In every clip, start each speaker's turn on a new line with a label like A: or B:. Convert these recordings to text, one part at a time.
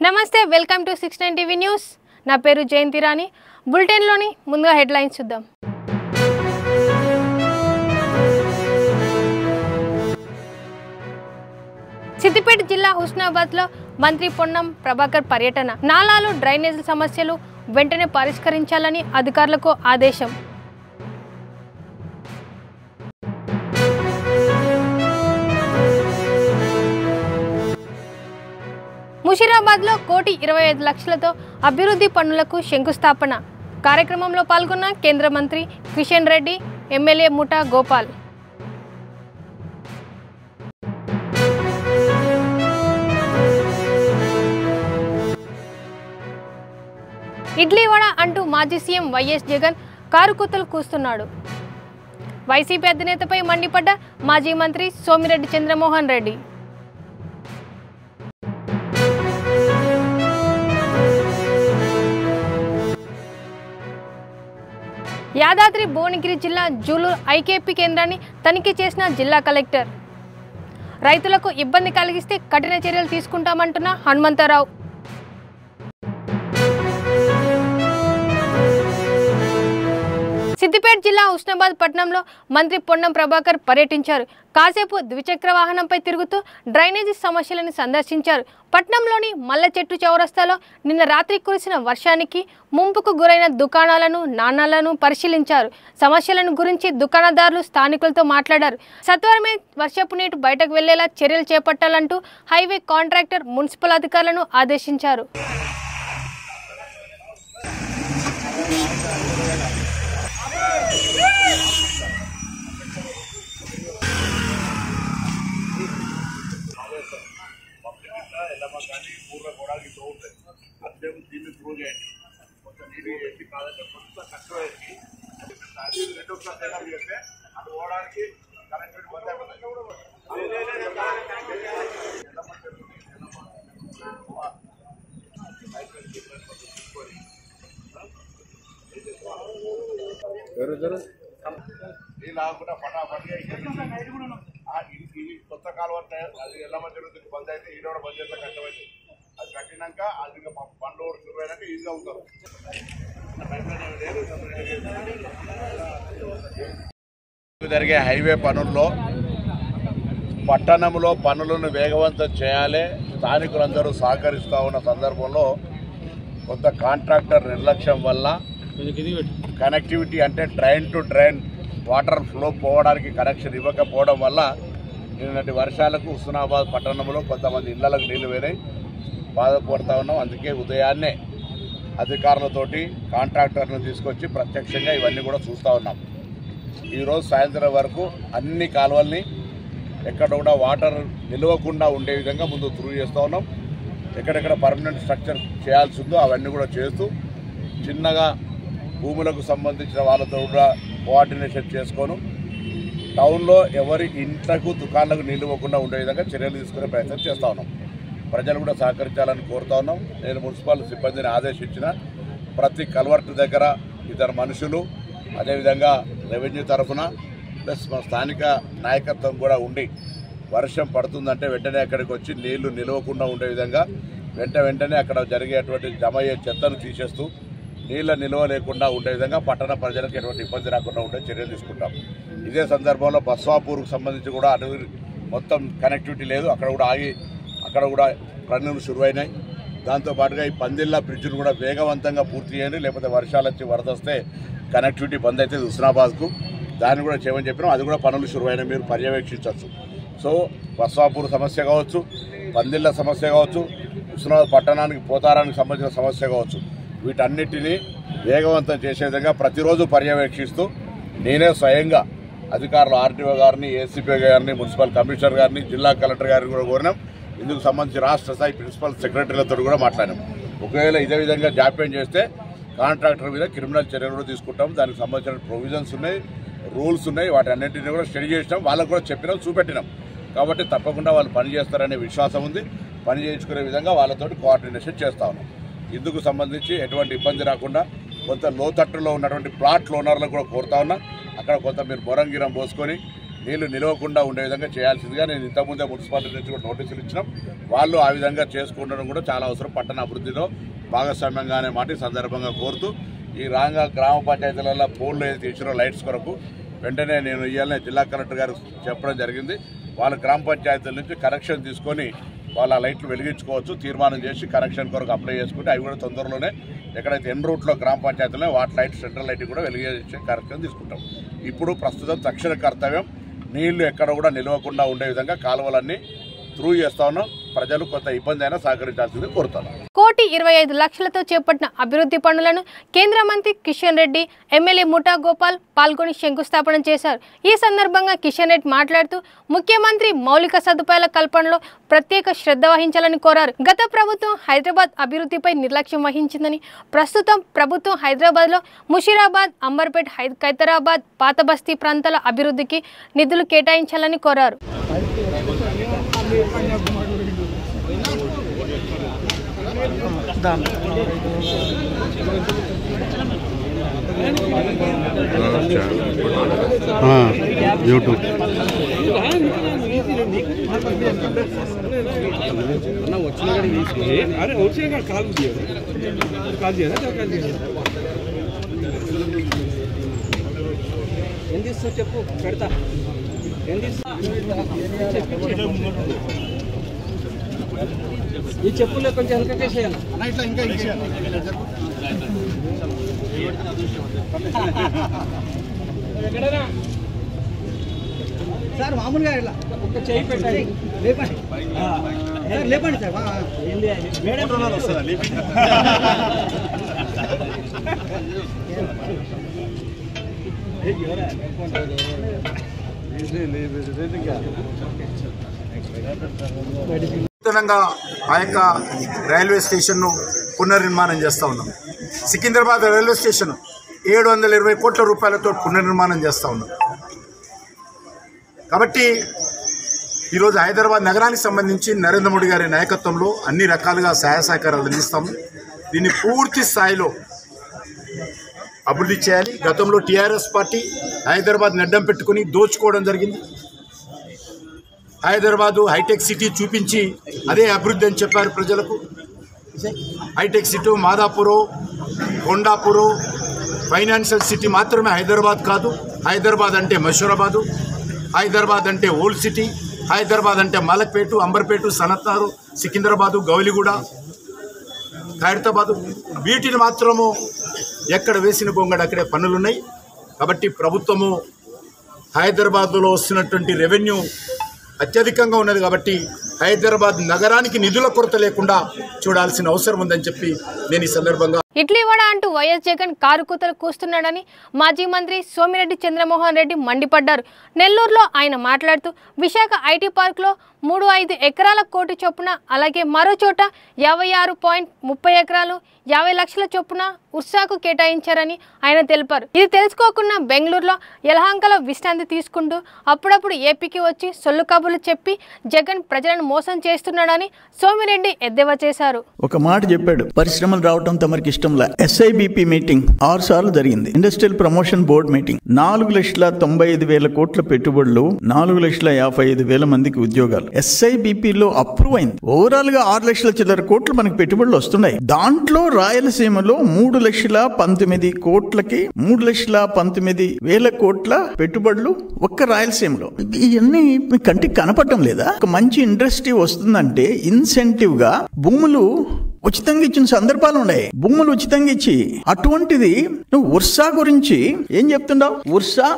A: నమస్తే welcome to 69 TV news నా పేరు జయంతి రాణి బులెటిన్ లోని ముందుగా హెడ్లైన్స్ చూద్దాం సిద్దిపేట జిల్లా హుస్నాబాద్ లో మంత్రి పొన్నం ప్రభాకర్ పర్యటన నాలాలు డ్రైనేజ్ సమస్యలు వెంటనే పరిష్కరించాలని అధికారులకు ఆదేశం ముషిరాబాద్ లో 1,25 లక్షలతో అభివృద్ధి పనులకు శంకుస్థాపన కార్యక్రమంలో పాల్గొన్న కేంద్ర మంత్రి కిషన్ రెడ్డి ఎమ్మెల్యే ముఠా గోపాల్ ఇడ్లీ వడ అంటూ మాజీ సీఎం వైఎస్ జగన్ కారుకూతలు కూస్తున్నాడు వైసీపీ అధినేతపై మండిపడ్డ మాజీ మంత్రి సోమిరెడ్డి చంద్రమోహన్ రెడ్డి యాదాద్రి భువనగిరి జిల్లా జూలూరు ఐకేపీ కేంద్రాన్ని తనిఖీ చేసిన జిల్లా కలెక్టర్ రైతులకు ఇబ్బంది కలిగిస్తే కఠిన చర్యలు తీసుకుంటామంటున్న హనుమంతరావు సిద్దిపేట జిల్లా హుస్నాబాద్ పట్టణంలో మంత్రి పొన్నం ప్రభాకర్ పర్యటించారు కాసేపు ద్విచక్ర వాహనంపై తిరుగుతూ డ్రైనేజీ సమస్యలను సందర్శించారు పట్టణంలోని మల్ల చెట్టు చౌరస్తాలో నిన్న రాత్రి కురిసిన వర్షానికి ముంపుకు గురైన దుకాణాలను నాణాలను పరిశీలించారు సమస్యలను గురించి దుకాణదారులు స్థానికులతో మాట్లాడారు సత్వరమే వర్షపు నీరు బయటకు వెళ్లేలా చర్యలు చేపట్టాలంటూ హైవే కాంట్రాక్టర్ మున్సిపల్ అధికారులను ఆదేశించారు
B: కొత్త కాలువ అది ఎలా జరుగుతుంది బంద్ అయితే ఈడ కూడా బంద్ చేస్తే కష్టమైంది అది కట్టినాక అది ఇంకా పనులు శుభ్రైనాక ఈజీగా అవుతారు జరిగే హైవే పనుల్లో పట్టణంలో పనులను వేగవంతం చేయాలి స్థానికులందరూ సహకరిస్తూ ఉన్న సందర్భంలో కొంత కాంట్రాక్టర్ నిర్లక్ష్యం వల్ల కనెక్టివిటీ అంటే drain to drain water flow పోవడానికి కనెక్షన్ ఇవ్వకపోవడం వల్ల నిన్నటి వర్షాలకు హుస్నాబాద్ పట్టణంలో కొంతమంది ఇళ్లకు నీళ్లు వేరాయి బాధపడుతూ ఉన్నాం అందుకే ఉదయాన్నే అధికారులతోటి కాంట్రాక్టర్ను తీసుకొచ్చి ప్రత్యక్షంగా ఇవన్నీ కూడా చూస్తూ ఉన్నాం ఈరోజు సాయంత్రం వరకు అన్ని కాలువల్ని ఎక్కడ కూడా వాటర్ నిలవకుండా ఉండే విధంగా ముందు త్రూ చేస్తూ ఉన్నాం ఎక్కడెక్కడ పర్మనెంట్ స్ట్రక్చర్ చేయాల్సి ఉందో అవన్నీ కూడా చేస్తూ చిన్నగా భూములకు సంబంధించిన వాళ్ళతో కూడా కోఆర్డినేషన్ చేసుకొని టౌన్లో ఎవరి ఇంట్లకు దుకాణాలకు నిలవకుండా ఉండే విధంగా చర్యలు తీసుకునే ప్రయత్నం చేస్తూ ఉన్నాం ప్రజలు కూడా సహకరించాలని కోరుతా ఉన్నాం నేను మున్సిపల్ సిబ్బందిని ఆదేశించిన ప్రతి కల్వర్ట్ దగ్గర ఇద్దరు మనుషులు అదేవిధంగా రెవెన్యూ తరఫున ప్లస్ మా స్థానిక నాయకత్వం కూడా ఉండి వర్షం పడుతుందంటే వెంటనే అక్కడికి వచ్చి నీళ్లు నిలవకుండా ఉండే విధంగా వెంటనే అక్కడ జరిగేటువంటి జమ అయ్యే చెత్తను తీసేస్తూ నీళ్ళ నిల్వ లేకుండా ఉండే విధంగా పట్టణ ప్రజలకు ఎటువంటి ఇబ్బంది రాకుండా ఉండే చర్యలు తీసుకుంటాం ఇదే సందర్భంలో బస్వాపూర్కు సంబంధించి కూడా అటు మొత్తం కనెక్టివిటీ లేదు అక్కడ కూడా ఆగి అక్కడ కూడా పనులు శురువైనాయి దాంతోపాటుగా ఈ పందిళ్ళ బ్రిడ్జ్ను కూడా వేగవంతంగా పూర్తి చేయండి లేకపోతే వర్షాలు వచ్చి వరద వస్తే కనెక్టివిటీ బంద్ అవుతుంది హుస్నాబాద్కు దాన్ని కూడా చేయమని చెప్పినాం అది కూడా పనులు శురువైనాయి మీరు పర్యవేక్షించవచ్చు సో బస్వాపూర్ సమస్య కావచ్చు పందిళ్ళ సమస్య కావచ్చు హుస్నాబాద్ పట్టణానికి పోతారానికి సంబంధించిన సమస్య కావచ్చు వీటన్నిటినీ వేగవంతం చేసే విధంగా ప్రతిరోజు పర్యవేక్షిస్తూ నేనే స్వయంగా అధికారులు ఆర్టీఓ గారిని ఏసీపీ గారిని మున్సిపల్ కమిషనర్ గారిని జిల్లా కలెక్టర్ గారిని కూడా కోరినాం ఇందుకు సంబంధించి రాష్ట్ర స్థాయి ప్రిన్సిపల్ సెక్రటరీలతో కూడా మాట్లాడాం ఒకవేళ ఇదే విధంగా జాప్యం చేస్తే కాంట్రాక్టర్ మీద క్రిమినల్ చర్యలు కూడా తీసుకుంటాం దానికి సంబంధించిన ప్రొవిజన్స్ ఉన్నాయి రూల్స్ ఉన్నాయి వాటి అన్నింటినీ కూడా స్టడీ చేసినాం వాళ్ళకు కూడా చెప్పినాం చూపెట్టినాం కాబట్టి తప్పకుండా వాళ్ళు పని చేస్తారనే విశ్వాసం ఉంది పని చేయించుకునే విధంగా వాళ్ళతోటి కోఆర్డినేషన్ చేస్తా ఉన్నాం ఇందుకు సంబంధించి ఎటువంటి ఇబ్బంది రాకుండా కొంత లోతట్టులో ఉన్నటువంటి ప్లాట్ ఓనర్లకు కూడా కోరుతా ఉన్నా అక్కడ కొంత మీరు మొరంగిరం పోసుకొని నీళ్లు నిలవకుండా ఉండే విధంగా చేయాల్సిందిగా నేను ఇంతకుముందే మున్సిపాలిటీ నుంచి కూడా నోటీసులు ఇచ్చినాం. వాళ్ళు ఆ విధంగా చేసుకుంటడం కూడా చాలా అవసరం. పట్టణ అభివృద్ధిలో భాగస్వామ్యంగానే మాట సందర్భంగా కోరుతూ ఈ గ్రామ పంచాయతీలలో పోల్లు ఏదైతే ఇచ్చినో లైట్స్ కొరకు వెంటనే నేను ఇవాళ జిల్లా కలెక్టర్ గారు చెప్పడం జరిగింది. వాళ్ళ గ్రామ పంచాయతీల నుంచి కనెక్షన్ తీసుకొని వాళ్ళ లైట్లు వెలిగించుకోవచ్చు. తీర్మానం చేసి కనెక్షన్ కొరకు అప్లై చేసుకుంటే అవి కూడా తొందరలోనే ఎక్కడైతే ఎన్ రూట్లో గ్రామ పంచాయతీలో వాటి లైట్ సెంట్రల్ లైట్ కూడా వెలిగించే కార్యక్రమం తీసుకుంటాం. ఇప్పుడు ప్రస్తుతం తక్షణ కర్తవ్యం నీళ్లు ఎక్కడ కూడా నిలవకుండా ఉండే విధంగా కాలువలన్నీ త్రూ చేస్తా ఉన్నాం. ప్రజలు కొంత ఇబ్బంది అయినా సహకరించాల్సింది కోరుతాను.
A: 1,25,00,000తో చేపట్టిన అభివృద్ధి పనులను కేంద్ర మంత్రి కిషన్ రెడ్డి, ఎమ్మెల్యే ముఠా గోపాల్ పాల్గొని శంకుస్థాపన చేశారు. ఈ సందర్భంగా కిషన్ రెడ్డి మాట్లాడుతూ ముఖ్యమంత్రి మౌలిక సదుపాయాల కల్పనలో ప్రత్యేక శ్రద్ధ వహించాలని కోరారు. గత ప్రభుత్వం హైదరాబాద్ అభివృద్ధిపై నిర్లక్ష్యం వహించిందని, ప్రస్తుతం ప్రభుత్వం హైదరాబాద్లో ముషీరాబాద్, అంబర్పేట్, ఖైరతాబాద్, పాత బస్తీ ప్రాంతాల అభివృద్ధికి నిధులు కేటాయించాలని కోరారు.
C: यूट्यूब
D: చెప్పు పెడతా ఈ చెప్పులే కొంచెం వెనకకేసేయాలి. సార్ మామూలుగా ఇలా ఒక చేయి పెట్టండి, లేపండి లేపండి సార్.
E: నూతనంగా ఆ యొక్క రైల్వే స్టేషన్ను పునర్నిర్మాణం చేస్తూ ఉన్నాం. సికింద్రాబాద్ రైల్వే స్టేషన్ 720 కోట్ల రూపాయలతో పునర్నిర్మాణం చేస్తూ ఉన్నాం. కాబట్టి ఈరోజు హైదరాబాద్ నగరానికి సంబంధించి నరేంద్ర మోడీ గారి నాయకత్వంలో అన్ని రకాలుగా సహాయ సహకారాలు అందిస్తాము. దీన్ని పూర్తి స్థాయిలో అభివృద్ధి చేయాలి. గతంలో టీఆర్ఎస్ పార్టీ హైదరాబాద్ నడ్డం పెట్టుకుని దోచుకోవడం జరిగింది. హైదరాబాదు హైటెక్ సిటీ చూపించి అదే అభివృద్ధి అని చెప్పారు ప్రజలకు. హైటెక్ సిటీ మాదాపూరు, కొండాపూరు ఫైనాన్షియల్ సిటీ మాత్రమే హైదరాబాద్ కాదు. హైదరాబాద్ అంటే మషూరాబాదు, హైదరాబాద్ అంటే ఓల్డ్ సిటీ, హైదరాబాద్ అంటే మలక్పేట, అంబర్పేట, సనత్నారు, సికింద్రాబాదు, గౌలిగూడ, ఖైరతాబాదు, వీటిని మాత్రము ఎక్కడ వేసిన గొంగడ అక్కడే పనులున్నాయి. కాబట్టి ప్రభుత్వము హైదరాబాద్లో వస్తున్నటువంటి రెవెన్యూ అత్యధికంగా ఉన్నది. కాబట్టి హైదరాబాద్ నగరానికి నిధుల కొరత లేకుండా చూడాల్సిన అవసరం ఉందని చెప్పి నేను ఈ సందర్భంగా
A: ఇడ్లీ వడ అంటూ వైఎస్ జగన్ కారు కూతలు కూస్తున్నాడని మాజీ మంత్రి సోమిరెడ్డి చంద్రమోహన్ రెడ్డి మండిపడ్డారు. నెల్లూరులో ఆయన మాట్లాడుతూ విశాఖ ఐటీ పార్క్లో 3-5 ఎకరాల కోటి చొప్పున, అలాగే మరో చోట 56.30 ఎకరాలు 50 లక్షల చొప్పున ఉర్సాకు కేటాయించారని ఆయన తెలిపారు. ఇది తెలుసుకోకుండా బెంగళూరులో యలహంకలో విశ్రాంతి తీసుకుంటూ అప్పుడప్పుడు ఏపీకి వచ్చి సొల్లు కబుర్లు చెప్పి జగన్ ప్రజలను మోసం చేస్తున్నాడని సోమిరెడ్డి ఎద్దేవా చేశారు.
F: ఒక మాట చెప్పాడు, పరిశ్రమలు రావటం తమరికి ఇష్టంలా. ఎస్ఐబిపి మీటింగ్ 6 సార్లు జరిగింది. ఇండస్ట్రియల్ ప్రమోషన్ బోర్డు మీటింగ్ 4,95,000 కోట్ల పెట్టుబడులు, 4,55,000 మందికి ఉద్యోగాలు. ఎస్ఐబిపిలో అప్రూవ్ అయింది. ఓవరాల్ గా 6 లక్షల చిల్లర కోట్లు మనకి పెట్టుబడులు వస్తున్నాయి. దాంట్లో రాయలసీమలో 3,19,000 కోట్లకి 3,19,000 కోట్ల పెట్టుబడులు ఒక్క రాయలసీమలో. ఇవన్నీ కంటికి కనపడటం లేదా? ఒక మంచి ఇండస్ట్రీ వస్తుందంటే ఇన్సెంటివ్ గా భూములు ఉచితంగా ఇచ్చిన సందర్భాలు ఉన్నాయి. భూములు ఉచితంగా ఇచ్చి, అటువంటిది నువ్వు ఉర్సా గురించి ఏం చెప్తున్నావు? ఉర్సా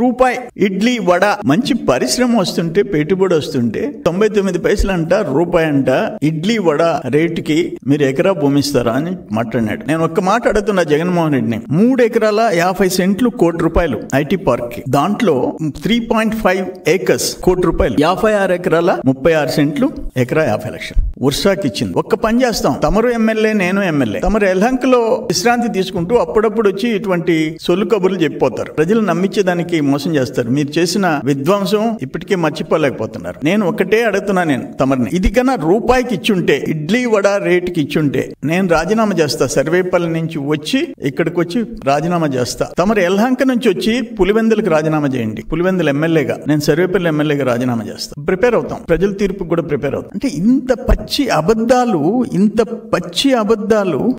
F: రూపాయి ఇడ్లీ వడ, మంచి పరిశ్రమ వస్తుంటే, పెట్టుబడి వస్తుంటే 99 పైసలు అంట, రూపాయి అంట. ఇడ్లీ వడ రేటుకి మీరు ఎకరా భూమిస్తారా అని మాట్లాడినాడు. నేను ఒక్క మాట అడుగుతున్నా జగన్మోహన్ రెడ్డిని. 3 ఎకరాల 50 సెంట్లు ₹1,00,00,000 ఐటీ పార్క్ కి. దాంట్లో 3.5 ఏకర్స్ ₹1,00,00,000. 56 ఎకరాల 36 సెంట్లు, ఎకరా 50 లక్షలు. ఉర్సాకి ఇచ్చింది. ఒక్క పని చేస్తాం, తమరు ఎమ్మెల్యే నేను ఎమ్మెల్యే, తమరు ఎల్హంకలో విశ్రాంతి తీసుకుంటూ అప్పుడప్పుడు వచ్చి ఇటువంటి సొల్లు కబుర్లు చెప్పిపోతారు, ప్రజలు నమ్మించేదానికి మోసం చేస్తారు. మీరు చేసిన విధ్వంసం ఇప్పటికే మర్చిపోలేకపోతున్నారు. నేను ఒకటే అడుగుతున్నా, నేను తమరిని ఇది కన్నా రూపాయికి ఇచ్చుంటే, ఇడ్లీ వడ రేటుకి ఇచ్చుంటే నేను రాజీనామా చేస్తా. సర్వేపల్లి నుంచి వచ్చి ఇక్కడికి వచ్చి రాజీనామా చేస్తా. తమరు ఎల్హంక నుంచి వచ్చి పులివెందులకు రాజీనామా చేయండి. పులివెందులు ఎమ్మెల్యేగా, నేను సర్వేపల్లి ఎమ్మెల్యేగా రాజీనామా చేస్తా. ప్రిపేర్ అవుతాం, ప్రజల తీర్పుకు కూడా ప్రిపేర్ అవుతాం. అంటే ఇంత పచ్చి అబద్ధాలు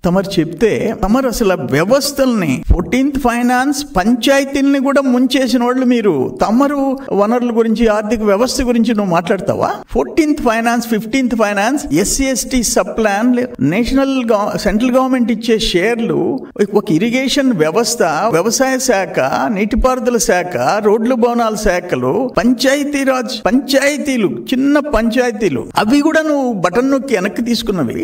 F: తమరు చెప్తే, తమరు అసలు వ్యవస్థల్ని 14th ఫైనాన్స్ పంచాయతీల్ని కూడా ముంచేసిన వాళ్ళు మీరు. తమరు వనరుల గురించి, ఆర్థిక వ్యవస్థ గురించి నువ్వు మాట్లాడతావా? 14th finance, 15th finance, SC/ST sub plan, central government ఇచ్చే షేర్లు, ఒక ఇరిగేషన్ వ్యవస్థ, వ్యవసాయ శాఖ, నీటిపారుదల శాఖ, రోడ్లు భవనాల శాఖలు, పంచాయతీలు, చిన్న పంచాయతీలు, అవి కూడా నువ్వు బటన్ నొక్కి వెనక్కి తీసుకున్నవి.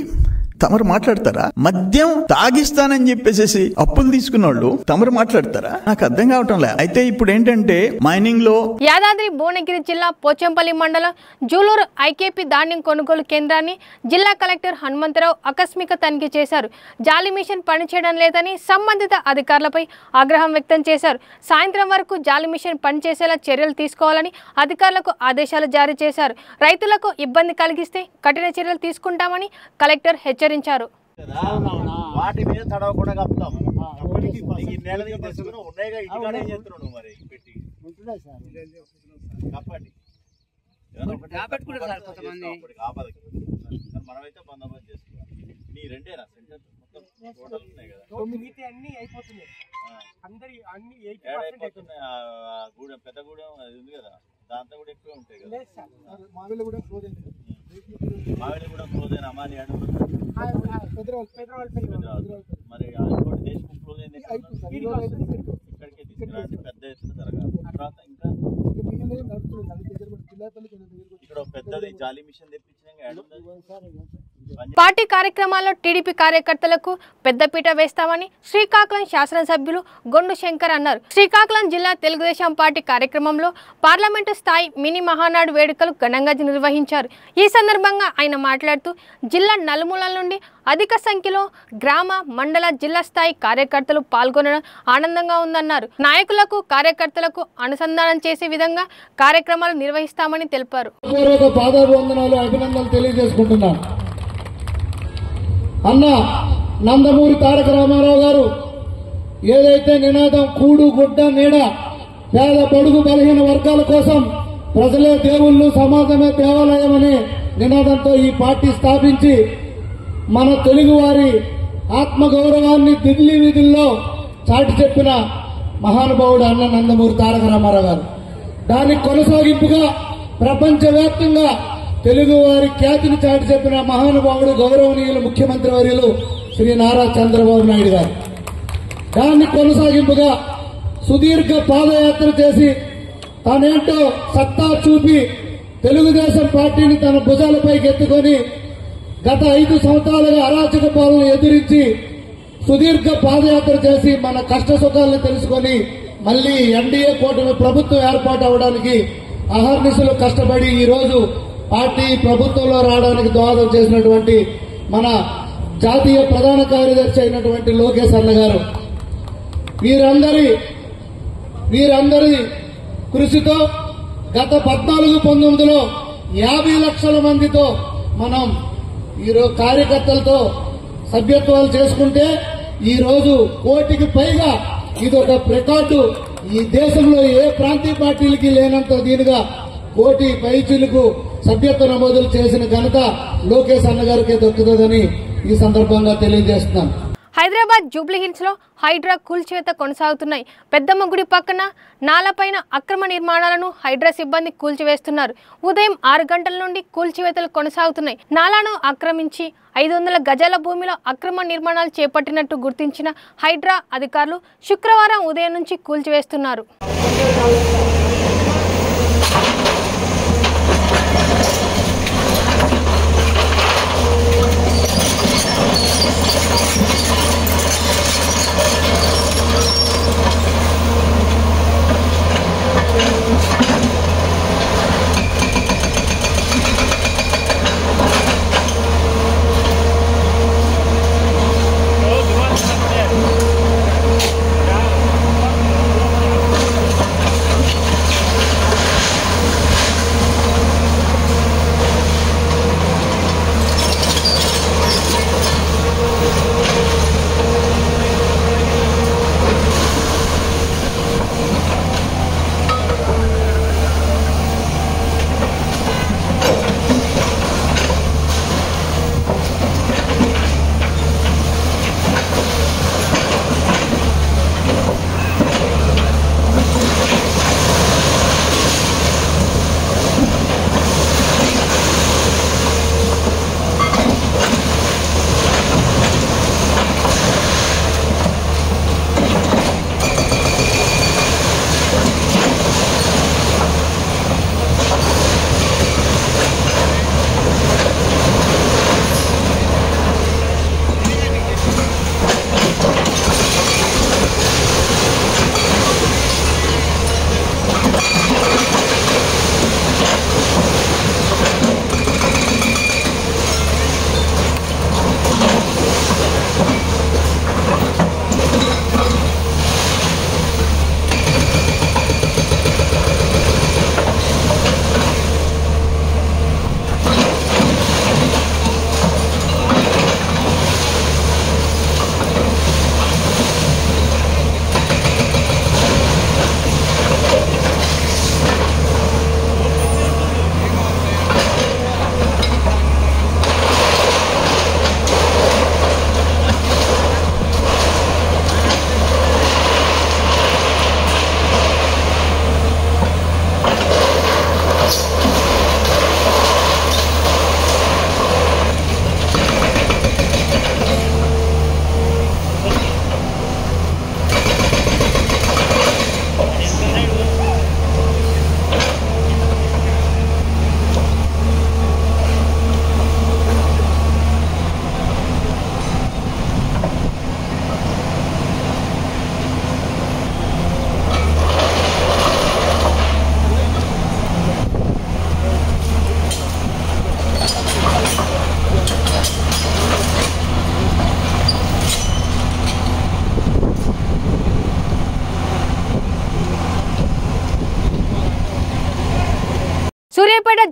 F: తమరు మాట్లాడతారా? మద్యం తాగిస్తానని చెప్పేసి అప్పులు తీసుకున్న వాళ్ళు తమరు మాట్లాడతారా? నాకు అర్థం కావటం లే. అయితే ఇప్పుడు ఏంటంటే మైనింగ్ లో
A: యాదాద్రి భువనగిరి జిల్లా పోచంపల్లి మండలం జూలూరు ఐకేపీ ధాన్యం కొనుగోలు కేంద్రాన్ని జిల్లా కలెక్టర్ హనుమంతరావు ఆకస్మిక తనిఖీ చేశారు. జాలి మిషన్ పనిచేయడం లేదని సంబంధిత అధికారులపై ఆగ్రహం వ్యక్తం చేశారు. సాయంత్రం వరకు జాలి మిషన్ పనిచేసేలా చర్యలు తీసుకోవాలని అధికారులకు ఆదేశాలు జారీ చేశారు. రైతులకు ఇబ్బంది కలిగిస్తే కఠిన చర్యలు తీసుకుంటామని కలెక్టర్ హెచ్చరించారు.
G: వాటి మీద తడవకుండా కప్పుతాం. ఈ నెల ఉన్నాయిగా ఇంటికాడ ఏం చేస్తున్నావు మరి పెట్టి కప్పండి. మనమైతే బందోబస్తు చేసుకోవాలి. నీ రెండేనా సెంటర్ మొత్తం టోటల్ ఉన్నాయి కదా, అన్ని అయిపోతున్నాయి. గూడెం పెద్ద గూడెం అది ఉంది కదా, దాంతో కూడా ఎక్కువ ఉంటాయి కదా. మామిడి కూడా క్లోజ్ అయిన అమ్మాని మరి ఇంకోటి దేశం క్లోజ్ అయింది. ఇక్కడికే తీసుకురా, పెద్ద ఎత్తున జరగాలి. తర్వాత ఇంకా ఇక్కడ పెద్దది జాలి మిషన్ తెప్పించినాక
A: పార్టీ కార్యక్రమాల్లో టీడీపీ కార్యకర్తలకు పెద్దపీట వేస్తామని శ్రీకాకుళం శాసనసభ్యులు గొండు శంకర్ అన్నారు. శ్రీకాకుళం జిల్లా తెలుగుదేశం పార్టీ కార్యక్రమంలో పార్లమెంటు స్థాయి మినీ మహానాడు వేడుకలు ఘనంగా నిర్వహించారు. ఈ సందర్భంగా ఆయన మాట్లాడుతూ జిల్లా నలుమూలల నుండి అధిక సంఖ్యలో గ్రామ, మండల, జిల్లా స్థాయి కార్యకర్తలు పాల్గొనడం ఆనందంగా ఉందన్నారు. నాయకులకు, కార్యకర్తలకు అనుసంధానం చేసే విధంగా కార్యక్రమాలు నిర్వహిస్తామని తెలిపారు.
H: అభినందనలు తెలియజేసుకుంటున్నాను. అన్న నందమూరి తారక రామారావు గారు ఏదైతే నినాదం కూడు గుడ్డ నీడ, పేద బడుగు బలహీన వర్గాల కోసం ప్రజలే దేవుళ్ళు, సమాజమే దేవాలయం అనే నినాదంతో ఈ పార్టీ స్థాపించి మన తెలుగు వారి ఆత్మగౌరవాన్ని ఢిల్లీ వీధుల్లో చాటి చెప్పిన మహానుభావుడు అన్న నందమూరి తారక రామారావు గారు. దానికి కొనసాగింపుగా ప్రపంచవ్యాప్తంగా తెలుగు వారి ఖ్యాతిని చాటి చెప్పిన మహానుభావుడు గౌరవనీయులు ముఖ్యమంత్రి వర్యులు శ్రీ నారా చంద్రబాబు నాయుడు గారు. దాన్ని కొనసాగింపుగా సుదీర్ఘ పాదయాత్ర చేసి తానేంటో సత్తా చూపి తెలుగుదేశం పార్టీని తన భుజాలపైకి ఎత్తుకొని గత 5 సంవత్సరాలుగా అరాచక పాలన ఎదిరించి సుదీర్ఘ పాదయాత్ర చేసి మన కష్ట సుఖాలను తెలుసుకొని మళ్లీ ఎన్డీఏ కూటమి ప్రభుత్వం ఏర్పాటు అవడానికి అహర్నిశలు కష్టపడి ఈ రోజు పార్టీ ప్రభుత్వంలో రావడానికి దోహదం చేసినటువంటి మన జాతీయ ప్రధాన కార్యదర్శి అయినటువంటి లోకేష్ అన్న గారు, వీరందరి కృషితో గత 14-19లో 50 లక్షల మందితో మనం ఈరోజు కార్యకర్తలతో సభ్యత్వాలు చేసుకుంటే ఈ రోజు 1 కోటికి పైగా, ఇది ఒక రికార్డు. ఈ దేశంలో ఏ ప్రాంతీయ పార్టీలకి లేనంత దీనిగా 1 కోటి పైచీలకు సభ్యత్వ నమోదులు చేసిన ఘనత లోకేష్ అన్న గారికి దొక్కుతుందని ఈ సందర్భంగా తెలియజేస్తున్నాను.
A: హైదరాబాద్ జూబ్లీహిల్స్ లో హైడ్రా కూల్చివేత కొనసాగుతున్నాయి. పెద్దమ్మ గుడి పక్కన నాలపైన అక్రమ నిర్మాణాలను హైడ్రా సిబ్బంది కూల్చివేస్తున్నారు. ఉదయం 6 గంటల నుండి కూల్చివేతలు కొనసాగుతున్నాయి. నాలాను ఆక్రమించి 500 గజాల భూమిలో అక్రమ నిర్మాణాలు చేపట్టినట్టు గుర్తించిన హైడ్రా అధికారులు శుక్రవారం ఉదయం నుంచి కూల్చివేస్తున్నారు.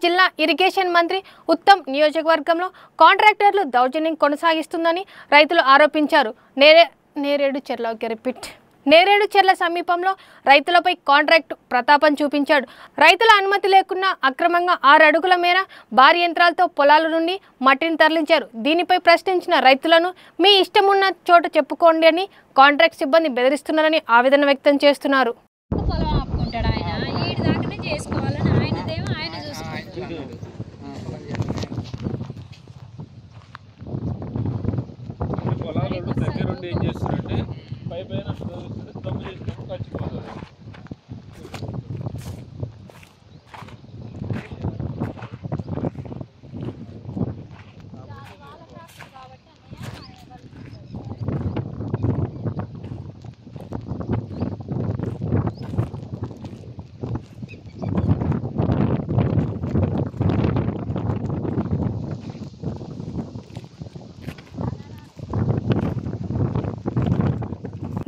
A: జిల్లా ఇరిగేషన్ మంత్రి ఉత్తమ్ నియోజకవర్గంలో కాంట్రాక్టర్లు దౌర్జన్యం కొనసాగిస్తుందని రైతులు ఆరోపించారు. నేరేడు చెర్ల సమీపంలో రైతులపై కాంట్రాక్ట్ ప్రతాపం చూపించాడు. రైతుల అనుమతి లేకుండా అక్రమంగా 6 అడుగుల మేర భారీ యంత్రాలతో పొలాల నుండి మట్టిని తరలించారు. దీనిపై ప్రశ్నించిన రైతులను మీ ఇష్టమున్న చోట చెప్పుకోండి అని కాంట్రాక్ట్ సిబ్బంది బెదిరిస్తున్నారని ఆవేదన వ్యక్తం చేస్తున్నారు.
I: పొలం ఆపుకుంటాడు ఆయన, ఈడి దాకానే చేసుకోవాలని ఆయనదేమో ఆయన చూసుకుంటాడు.
J: పొలాలు దగ్గరుండి ఏం చేస్తారంటే పై పైన దమ్ము చేసుకొని కలిసిపోతుంది.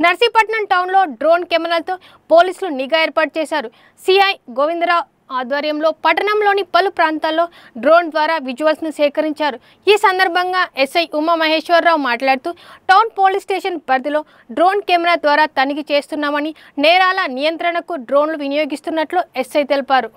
A: నర్సీపట్నం టౌన్లో డ్రోన్ కెమెరాలతో పోలీసులు నిఘా ఏర్పాటు చేశారు. సిఐ గోవిందరావు ఆధ్వర్యంలో పట్టణంలోని పలు ప్రాంతాల్లో డ్రోన్ ద్వారా విజువల్స్ను సేకరించారు. ఈ సందర్భంగా ఎస్ఐ ఉమామహేశ్వరరావు మాట్లాడుతూ టౌన్ పోలీస్ స్టేషన్ పరిధిలో డ్రోన్ కెమెరా ద్వారా తనిఖీ చేస్తున్నామని, నేరాల నియంత్రణకు డ్రోన్లు వినియోగిస్తున్నట్లు ఎస్ఐ తెలిపారు.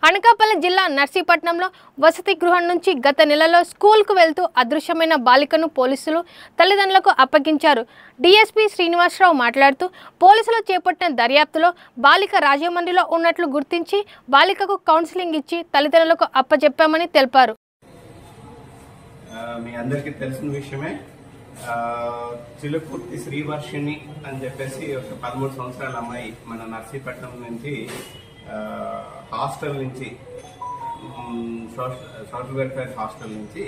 A: అనకాపల్లి జిల్లా నర్సీపట్నంలో వసతి గృహం నుంచి గత నెలలో స్కూల్కు వెళ్తూ అదృశ్యమైన బాలికను పోలీసులు తల్లిదండ్రులకు అప్పగించారు. డీఎస్పీ శ్రీనివాసరావు మాట్లాడుతూ పోలీసులు చేపట్టిన దర్యాప్తులో బాలిక రాజమండ్రిలో ఉన్నట్లు గుర్తించి బాలికకు కౌన్సిలింగ్ ఇచ్చి తల్లిదండ్రులకు అప్పచెప్పామని తెలిపారు.
K: మీ అందరికీ తెలిసిన విషయమే, చిలుకుర్తి శ్రీవర్షిణి అని చెప్పేసి ఒక 13 సంవత్సరాల అమ్మాయి మన నర్సీపట్నం నుంచి హాస్టల్ నుంచి సోషల్ వెల్ఫేర్ హాస్టల్ నుంచి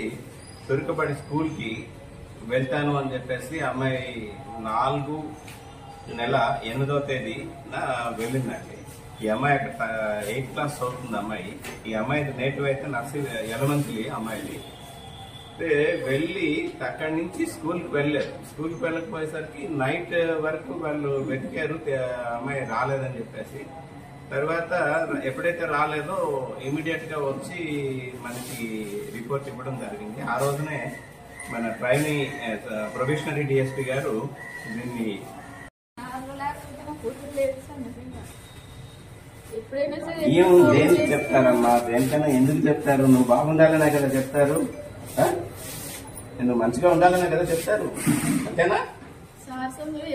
K: తురుకబడి స్కూల్కి వెళ్తాను అని చెప్పేసి అమ్మాయి 4/8వ తేదీన వెళ్ళిందండి. ఈ అమ్మాయి అక్కడ 8th క్లాస్ చదువుతుంది అమ్మాయి. ఈ అమ్మాయి నేటివ్ అయితే యలమంచిలి అమ్మాయిది. వెళ్ళి అక్కడి నుంచి స్కూల్కి వెళ్ళారు. స్కూల్కి వెళ్ళకపోయేసరికి నైట్ వరకు వాళ్ళు వెతికారు, అమ్మాయి రాలేదని చెప్పేసి. తర్వాత ఎప్పుడైతే రాలేదో ఇమీడియట్ గా వచ్చి మనకి రిపోర్ట్ ఇవ్వడం జరిగింది. ఆ రోజునే మన ప్రొబేషనరీ డిఎస్పీ గారు దీన్ని దేనికి చెప్తారమ్మా, దేనికైనా ఎందుకు చెప్తారు? నువ్వు బాగుండాలనే కదా చెప్తారు, నువ్వు మంచిగా ఉండాలనే కదా చెప్తారు, అంతేనా?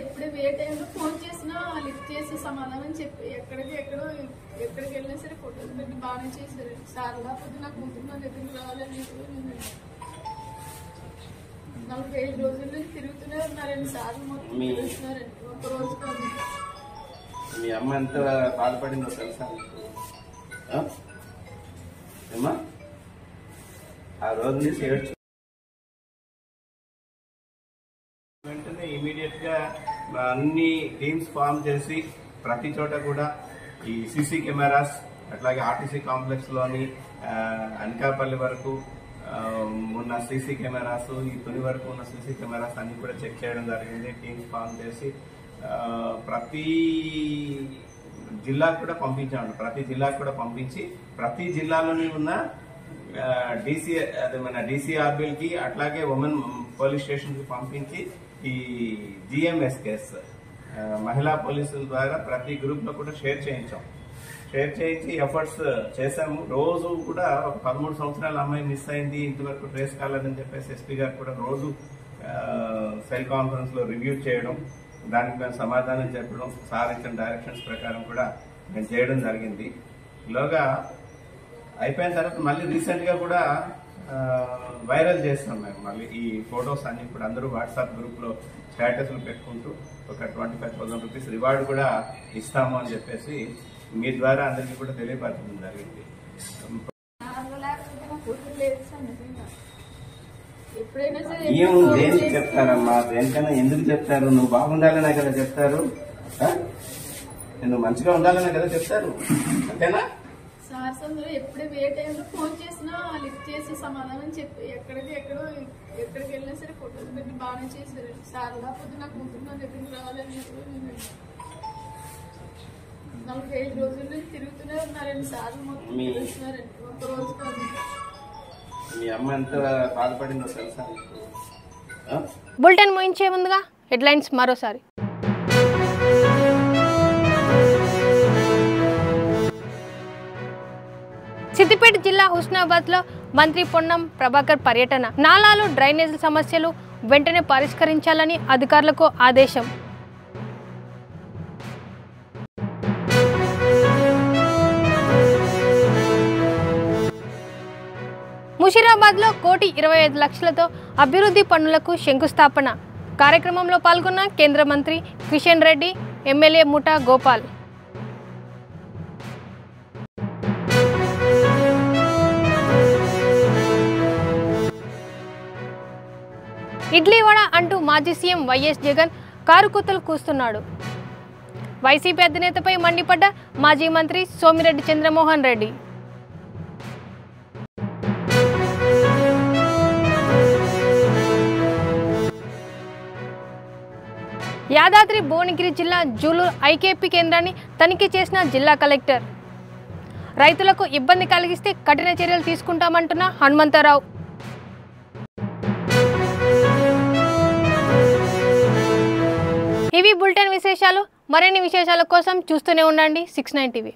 L: ఎప్పుడు ఏ టైంలో ఫోన్ చేసినా లిఫ్ట్ చేసి సమాధానం చెప్పి ఎక్కడికి వెళ్ళినా సరే ఫోటోలు పెట్టి బాగానే చేశారు. సార్ లేకపోతే నాకు ముందు నా దగ్గరికి రావాలని 45 రోజుల నుంచి తిరుగుతూనే ఉన్నారండి. సార్ మొత్తం తిరుగుతున్నారండి, ఒక్క రోజు కాదు.
K: మీ అమ్మ ఎంత బాధపడిందో తెలుసా ఏమా? ఆ రోజు నుంచి వెంటనే ఇమీడియట్ గా అన్ని టీమ్స్ ఫామ్ చేసి ప్రతి చోట కూడా ఈ సీసీ కెమెరాస్, అట్లాగే ఆర్టీసీ కాంప్లెక్స్ లోని అనకాపల్లి వరకు ఉన్న సీసీ కెమెరాస్, ఈ తుని వరకు ఉన్న సీసీ కెమెరాస్ అన్ని కూడా చెక్ చేయడం జరిగింది. టీమ్స్ ఫామ్ చేసి ప్రతి జిల్లాకు కూడా పంపించాము. ప్రతి జిల్లాకు కూడా పంపించి ప్రతి జిల్లాలోని ఉన్న డిసిఆర్బిల్కి అట్లాగే ఉమెన్ పోలీస్ స్టేషన్కి పంపించి ఈ జిఎంఎస్కేఎస్ మహిళా పోలీసుల ద్వారా ప్రతి గ్రూప్లో కూడా షేర్ చేయించి ఎఫర్ట్స్ చేశాము. రోజు కూడా ఒక 13 సంవత్సరాల అమ్మాయి మిస్ అయింది, ఇంతవరకు ట్రేస్ కాలేదని చెప్పేసి ఎస్పీ గారు కూడా రోజు సెల్ కాన్ఫరెన్స్ లో రివ్యూ చేయడం, దానికి మేము సమాధానం చెప్పడం, సార్ ఇచ్చిన డైరెక్షన్స్ ప్రకారం కూడా మేము చేయడం జరిగింది. ఇలాగా అయిపోయిన తర్వాత మళ్ళీ రీసెంట్ గా కూడా వైరల్ చేస్తాం మేము. మళ్ళీ ఈ ఫొటోస్ అన్ని ఇప్పుడు అందరూ వాట్సాప్ గ్రూప్ లో స్టేటస్లు పెట్టుకుంటూ ఒక 25,000 రూపీస్ రివార్డు కూడా ఇస్తాము అని చెప్పేసి మీ ద్వారా అందరికీ కూడా తెలియపరచడం జరిగింది. దేనికి చెప్తారమ్మా, దేనికైనా ఎందుకు చెప్తారు? నువ్వు బాగుండాలనే కదా చెప్తారు, నువ్వు మంచిగా ఉండాలనే కదా చెప్తారు, అంతేనా?
L: సార్స్ అందరూ ఎప్పుడే ఏ టైంలో ఫోన్ చేసినా లిఫ్ట్ చేసి సమాధానం చెప్పి ఎక్కడికి వెళ్ళినా సరే ఫోటోలు పెట్టి బాగానే చేశారు. సార్ లేకపోతే నాకు కూతురు నా దగ్గరికి రావాలని 45 రోజుల నుంచి తిరుగుతూనే ఉన్నారండి. సార్లు మొత్తం తిరుగుతున్నారండి, ఒక రోజు కాదు.
K: మీ అమ్మ ఎంత బాధపడిందో తెలుసా?
A: బులెటిన్ ముగించే ముందుగా హెడ్లైన్స్ మరోసారి. సిద్దిపేట జిల్లా హుస్నాబాద్లో మంత్రి పొన్నం ప్రభాకర్ పర్యటన. నాలాలు డ్రైనేజీల సమస్యలు వెంటనే పరిష్కరించాలని అధికారులకు ఆదేశం. ముషీరాబాద్లో 1,25 లక్షలతో అభివృద్ధి పనులకు శంకుస్థాపన. కార్యక్రమంలో పాల్గొన్న కేంద్ర మంత్రి కిషన్ రెడ్డి, ఎమ్మెల్యే ముఠా గోపాల్. ఇడ్లీ వడ అంటూ మాజీ సీఎం వైఎస్ జగన్ కారుకూతలు కూస్తున్నాడు. వైసీపీ అధినేతపై మండిపడ్డ మాజీ మంత్రి సోమిరెడ్డి చంద్రమోహన్ రెడ్డి. యాదాద్రి భువనగిరి జిల్లా జూలూరు ఐకేపీ కేంద్రాన్ని తనిఖీ చేసిన జిల్లా కలెక్టర్. రైతులకు ఇబ్బంది కలిగిస్తే కఠిన చర్యలు తీసుకుంటామంటున్న హనుమంతరావు. ఇవి బులెటిన్ విశేషాలు. మరిన్ని విశేషాల కోసం చూస్తూనే ఉండండి 69 టీవీ.